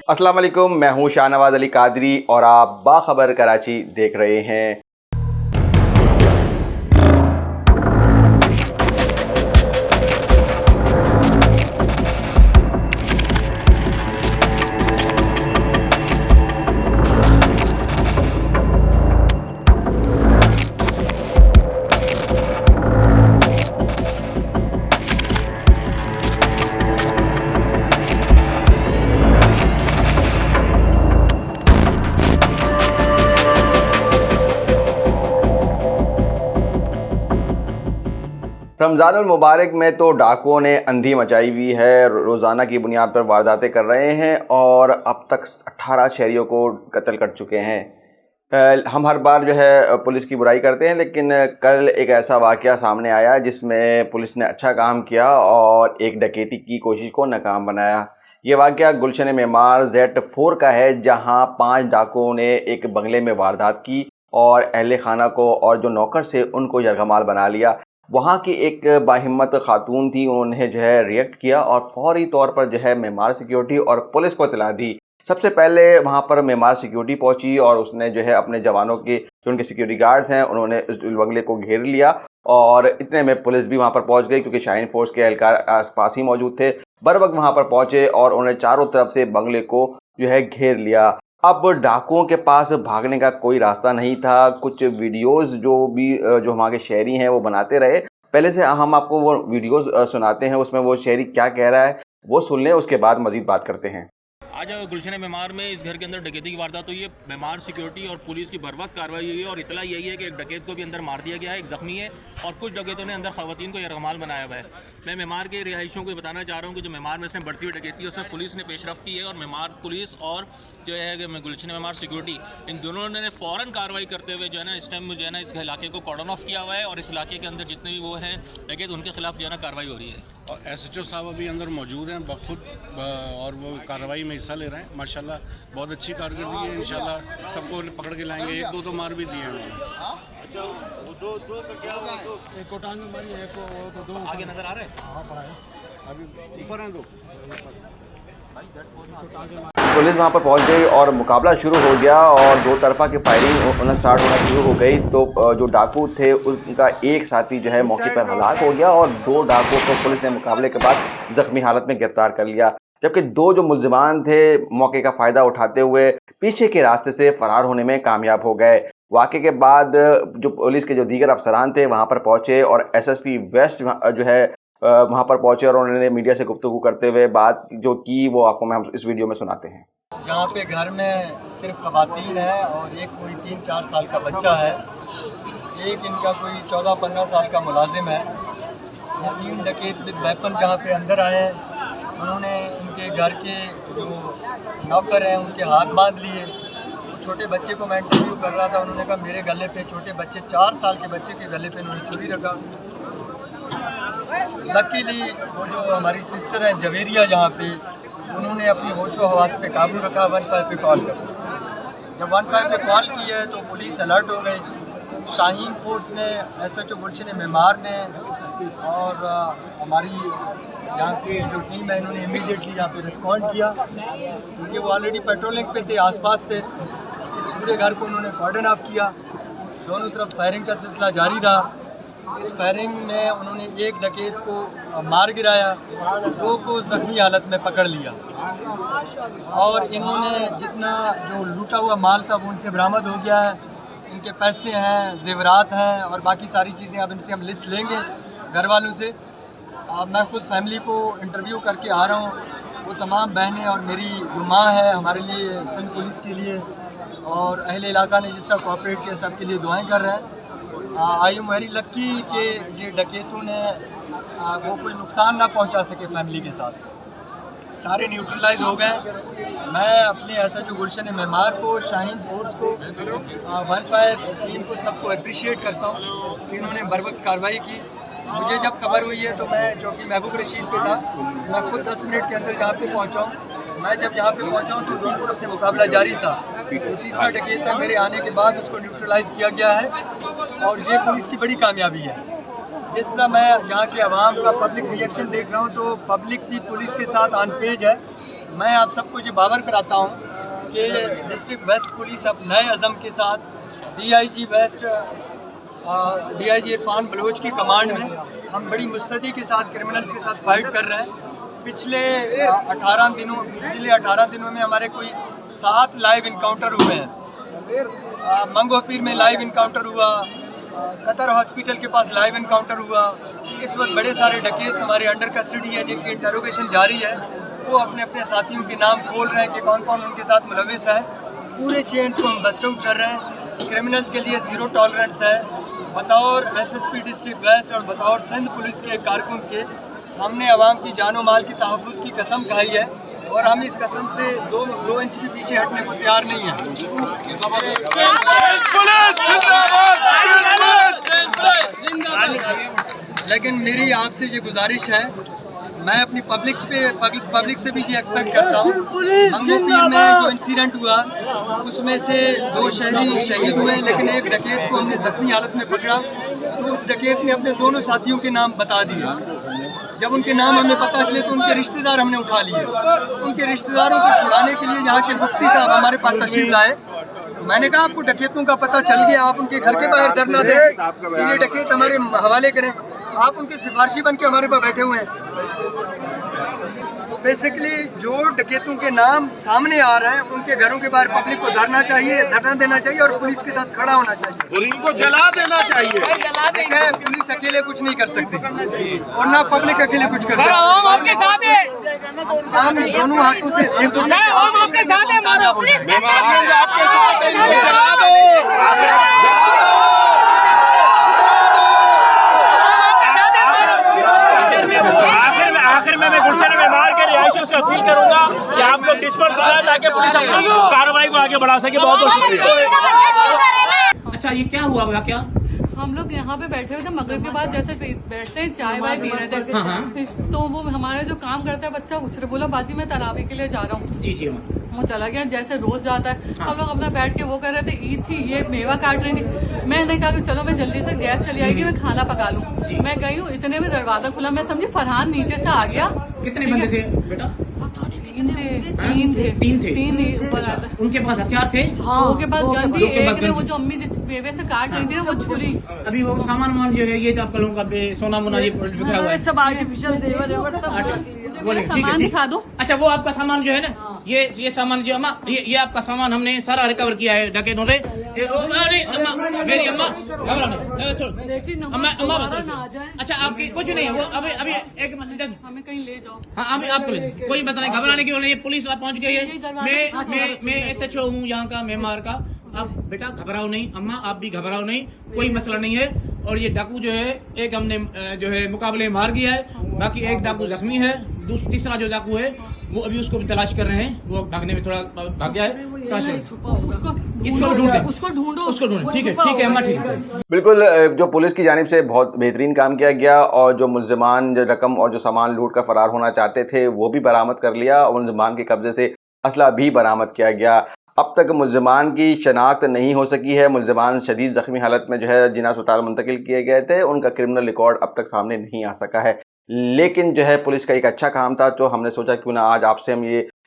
अस्सलाम वालेकुम, मैं हूं शाहनवाज अली कादरी और आप बाखबर कराची देख रहे हैं। रमज़ानुल मुबारक में तो डाकुओं ने अंधी मचाई हुई है, रोज़ाना की बुनियाद पर वारदातें कर रहे हैं और अब तक 18 शहरियों को कत्ल कर चुके हैं। हम हर बार जो है पुलिस की बुराई करते हैं, लेकिन कल एक ऐसा वाक़या सामने आया जिसमें पुलिस ने अच्छा काम किया और एक डकैती की कोशिश को नाकाम बनाया। ये वाक़या गुलशन मेमार Z4 का है, जहां 5 डाकुओं ने एक बंगले में वारदात की और अहले खाना को और जो नौकर से उनको यरगमाल बना लिया। वहाँ की एक बाहिम्मत खातून थी, उन्होंने जो है रिएक्ट किया और फौरी तौर पर जो है मेमार सिक्योरिटी और पुलिस को इत्तला दी। सबसे पहले वहाँ पर मेमार सिक्योरिटी पहुँची और उसने जो है अपने जवानों के जो उनके सिक्योरिटी गार्ड्स हैं उन्होंने उस बंगले को घेर लिया और इतने में पुलिस भी वहाँ पर पहुँच गई, क्योंकि शाहीन फोर्स के एहलकार आसपास ही मौजूद थे। बर वक्त वहाँ पर पहुँचे और उन्होंने चारों तरफ से बंगले को जो है घेर लिया। अब डाकुओं के पास भागने का कोई रास्ता नहीं था। कुछ वीडियोस जो हमारे शहरी हैं वो बनाते रहे। पहले से हम आपको वो वीडियोस सुनाते हैं, उसमें वो शहरी क्या कह रहा है वो सुन लें, उसके बाद मज़ीद बात करते हैं। आज गुलशन मेमार में इस घर के अंदर डकैती की वारदात हुई है। मेमार सिक्योरिटी और पुलिस की बर्वक्त कार्रवाई हुई है और इतला यही है कि एक डकैत को भी अंदर मार दिया गया है, एक ज़ख्मी है और कुछ डकैतों ने अंदर ख़वातीन को यरगमाल बनाया हुआ है। मैं मेमार के रिहायशियों को बताना चाह रहा हूँ कि जो मेमार में इसमें बढ़ती हुई डकैती है उसमें पुलिस ने पेशरफ्त की है और मेमार पुलिस और जो है गुलशन मेमार सिक्योरिटी, इन दोनों ने फ़ौरन कार्रवाई करते हुए जो है ना इस टाइम जो है ना इस इलाके को कॉर्डन ऑफ किया हुआ है और इस इलाके के अंदर जितने भी वो हैं डकैत उनके खिलाफ जो है ना कार्रवाई हो रही है। और SHO साहब अभी अंदर मौजूद हैं बखुद और वो कार्रवाई में हिस्सा ले रहे हैं। माशाल्लाह बहुत अच्छी कारकर्दगी है। इंशाल्लाह सबको पकड़ के लाएंगे। एक दो तो मार भी दिए हैं आगे नजर आ रहे हैं, अभी ऊपर हैं दो। पुलिस वहाँ पर पहुँच गई और मुकाबला शुरू हो गया और दो तरफा की फायरिंग उन्हें स्टार्ट होना शुरू हो गई। तो जो डाकू थे उनका एक साथी जो है मौके पर हलाक हो गया और 2 डाकुओं को पुलिस ने मुकाबले के बाद ज़ख्मी हालत में गिरफ्तार कर लिया, जबकि 2 जो मुल्ज़िमान थे मौके का फ़ायदा उठाते हुए पीछे के रास्ते से फ़रार होने में कामयाब हो गए। वाक़े के बाद जो पुलिस के जो दीगर अफसरान थे वहाँ पर पहुँचे और SSP वेस्ट जो है वहाँ पर पहुँचे और उन्होंने मीडिया से गुफ्तगू करते हुए बात जो की वो आपको हम इस वीडियो में सुनाते हैं। जहाँ पे घर में सिर्फ ख़वातीन है और एक कोई 3-4 साल का बच्चा है, एक इनका कोई 14-15 साल का मुलाजिम है। ये 3 डकैत विद वेपन जहाँ पे अंदर आए हैं, उन्होंने इनके घर के जो नौकर हैं उनके हाथ बांध लिए। तो छोटे बच्चे को मैं इंटरव्यू कर रहा था, उन्होंने कहा मेरे गले पे छोटे बच्चे 4 साल के बच्चे के गले पे उन्होंने छुरी रखा। लकीली वो जो हमारी सिस्टर है जवेरिया जहाँ पे, उन्होंने अपनी होशो हवास पे काबू रखा। 15 पे कॉल कर, जब 15 पे कॉल की है तो पुलिस अलर्ट हो गई। शाहीन फोर्स ने, SHO गुलशन मेमार ने और हमारी यहाँ पे जो टीम है इन्होंने इमीडिएटली यहाँ पे रिस्पॉन्ड किया, क्योंकि वो ऑलरेडी पेट्रोलिंग पे थे, आसपास थे। इस पूरे घर को उन्होंने कॉर्डन ऑफ किया। दोनों तरफ फायरिंग का सिलसिला जारी रहा। इस फायरिंग में उन्होंने एक डकैत को मार गिराया, 2 को ज़ख्मी हालत में पकड़ लिया और इन्होंने जितना जो लूटा हुआ माल था वो उनसे बरामद हो गया है। इनके पैसे हैं, जेवरात हैं और बाकी सारी चीज़ें अब इनसे हम लिस्ट लेंगे घर वालों से। मैं खुद फैमिली को इंटरव्यू करके आ रहा हूँ। वो तमाम बहनें और मेरी जो माँ है हमारे लिए, सिंध पुलिस के लिए और अहले इलाका ने जिस तरह कोऑपरेट किया, सब के लिए दुआएं कर रहे हैं। आई एम वेरी लक्की कि ये डकैतों ने वो कोई नुकसान ना पहुंचा सके फैमिली के साथ, सारे न्यूट्रलाइज हो गए। मैं अपने SHO गुलशन मेमार को, शाहीन फोर्स को, 15 टीम को, सबको अप्रिशिएट करता हूँ कि इन्होंने बर वक्त कार्रवाई की। मुझे जब खबर हुई है तो मैं चौकी महबूब रशीद पे था, मैं खुद 10 मिनट के अंदर जहाँ पे पहुँचा हूँ। मैं जब जहाँ पे पहुँचा हूँ तो दोनों तरफ से मुकाबला जारी था। तो तीसरा डकैत मेरे आने के बाद उसको न्यूट्रलाइज किया गया है और ये पुलिस की बड़ी कामयाबी है। जिस तरह मैं यहाँ के अवाम का पब्लिक रिएक्शन देख रहा हूँ तो पब्लिक भी पुलिस के साथ ऑन पेज है। मैं आप सबको ये बावर कराता हूँ कि डिस्ट्रिक्ट वेस्ट पुलिस अब नए अज़म के साथ DIG west DIG Irfan Baloch की कमांड में हम बड़ी मुस्तैदी के साथ क्रिमिनल्स के साथ फाइट कर रहे हैं। पिछले 18 दिनों में हमारे कोई 7 लाइव इनकाउंटर हुए हैं। मंगोपीर में लाइव इनकाउंटर हुआ, कतर हॉस्पिटल के पास लाइव इनकाउंटर हुआ। इस वक्त बड़े सारे डकेट्स हमारे अंडर कस्टडी है जिनकी इंटरोगेशन जारी है। वो अपने अपने साथियों के नाम खोल रहे हैं कि कौन कौन उनके साथ मुलविस है। पूरे चेन को हम बस्ट आउट कर रहे हैं। क्रिमिनल्स के लिए ज़ीरो टॉलरेंस है। बतौर SSP डिस्ट्रिक्ट वेस्ट और बतौर सिंध पुलिस के कारकुन के हमने अवाम की जानो माल की तहफ़्फ़ुज़ की कसम खाई है और हम इस कसम से दो इंच भी पीछे हटने को तैयार नहीं हैं। लेकिन मेरी आपसे ये गुजारिश है, मैं अपनी पब्लिक से भी ये एक्सपेक्ट करता हूँ। मंगोपीर में जो इंसिडेंट हुआ उसमें से 2 शहरी शहीद हुए, लेकिन एक डकैत को हमने ज़ख्मी हालत में पकड़ा तो उस डकैत ने अपने दोनों साथियों के नाम बता दिए। जब उनके नाम हमें पता चले तो उनके रिश्तेदार हमने उठा लिए। उनके रिश्तेदारों को छुड़ाने के लिए यहाँ के मुफ्ती साहब हमारे पास तशरीफ लाए। मैंने कहा आपको डकैतों का पता चल गया, आप उनके घर के बाहर धरना दें कि ये डकैत हमारे हवाले करें। आप उनके सिफारशी बन के हमारे पास बैठे हुए हैं। बेसिकली जो डकैतों के नाम सामने आ रहे हैं उनके घरों के बाहर पब्लिक को धरना देना चाहिए और पुलिस के साथ खड़ा होना चाहिए। इनको जला देना चाहिए। पुलिस अकेले कुछ नहीं कर सकती और ना पब्लिक अकेले कुछ कर सकती। हम दोनों हाथों से एक दूसरे से आपके साथ है, आपके साथ है, इनको जला दो। आखिर में मैं गुलशन मेमार के रिहायशियों से अपील करूंगा कि आप लोग डिस्पर्स हो जाए ताकि पुलिस अपनी कार्रवाई को आगे बढ़ा सके। बहुत बहुत शुक्रिया। अच्छा, ये क्या हुआ भला? क्या हम लोग यहाँ पे बैठे हुए थे, मगरिब के बाद जैसे बैठते हैं चाय वाय पी रहे थे, तो वो हमारे जो काम करता है बच्चा उछ रहा, बोला बाजी मैं तरावी के लिए जा रहा हूँ। जी वो चला गया जैसे रोज जाता है। हम लोग अपना बैठ के वो कर रहे थे, ईद थी, ये मेवा काट रही थी। मैंने कहा कि चलो मैं जल्दी से गैस चली आएगी, मैं खाना पका लूँ। मैं गई हूँ, इतने में दरवाजा खुला, मैं समझी फरहान नीचे से आ गया। कितने बंदे थे बेटा? तीन थे ऊपर आते। उनके पास हथियार थे? हाँ, उनके पास गन थी। एक ने वो जो अम्मी जिस मेवे से काट रही थी ना वो छुरी। अभी वो सामान जो है ये तो आप लोगों का सोना मोना ये बिखरा हुआ है, सब आर्टिफिशियल जेवर सामान दिखा दो। अच्छा, वो आपका सामान जो है ना, ये सामान जो अम्मा, ये आपका सामान हमने सारा रिकवर किया है डकैतों से। मेरी अम्मा अम्मा अच्छा, आपकी कुछ नहीं है वो। अभी एक मिनट, हमें कहीं ले जाओ। हाँ, अभी आपको ले, कोई मसला नहीं, घबराने की नहीं, पुलिस पहुंच गई है। मैं SHO हूँ यहाँ का, मेमार का। आप बेटा घबराओ नहीं, अम्मा आप भी घबराओ नहीं, कोई मसला नहीं है। और ये डाकू जो है एक हमने जो है मुकाबले मार दिया है, बाकी एक डाकू जख्मी है। तीसरा जो डाकू है वो अभी उसको भी तलाश कर रहे हैं, वो भागने में थोड़ा भाग गया है। उसको ढूंढो। ठीक है अम्मा, ठीक है। बिल्कुल, जो पुलिस की जानिब से बहुत बेहतरीन काम किया गया और जो मुल्जिमान जो रकम और जो सामान लूट कर फरार होना चाहते थे वो भी बरामद कर लिया और मुल्जिमान के कब्जे से असला भी बरामद किया गया। अब तक मुल्जिमान की शनाख्त नहीं हो सकी है। मुल्जिमान शदीद ज़ख्मी हालत में जो है जिना अस्पताल मुंतकिल किए गए थे, उनका क्रिमिनल रिकॉर्ड अब तक सामने नहीं आ सका है। लेकिन जो है पुलिस का एक अच्छा काम था, तो हमने सोचा क्यों ना आज आपसे हम ये